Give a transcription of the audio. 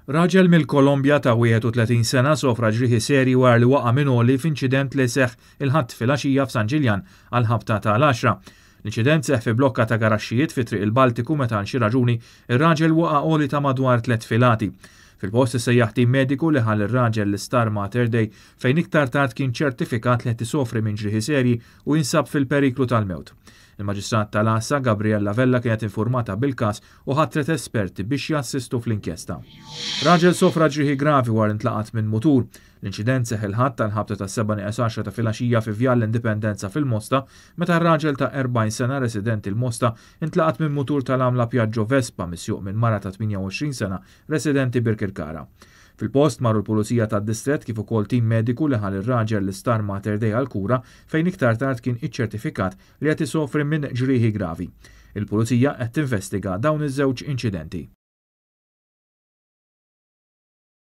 Raġel mill-Kolombja ta' 31 sena sofra ġrieħi serji wara li waqa' minn għoli f'inċident li seħħ il-ħadd filgħaxija f'San Ġiljan għal ħabta tal-10. L-inċident seħħ fi blokka ta' garaxxijiet fi triq il-Baltiku meta għal xi raġuni ir-raġel waqa' għoli ta' madwar 3 filati. Fil-post issejjaħ tim mediku li ħall ir-raġel l-Star Mater Dei fejn iktar tard kien ċertifikat li qed isofri minn ġrieħi serji u jinsab fil-periklu tal-mewt. Il-Maġistrat tal-Assa Gabriella Vella kienet informata bil-każ u ħattret esperti biex jassistu fl-inkjesta. Raġel sofra ġrieħi gravi wara intlaqat minn mutur. L-inċident seħħ il-ħadd tal-ħabta tas-7 ta' filgħaxija fi Vjall l-Indipendenza fil-Mosta meta r-raġel ta' 40 sena residenti l-Mosta intlaqat minn mutur tal-għamla Piaggio Vespa misjuq minn mara ta' 28 sena residenti Birkirkara. Fil-post marru l-Pulizija tad-Distrett kif ukoll tim mediku li ħall ir-raġel l-Star Mater Dei għall-kura fejn iktar tard kien iċċertifikat li qed isofri minn ġrieħi gravi. Il-Pulizija qed tinvestiga dawn iż-żewġ inċidenti.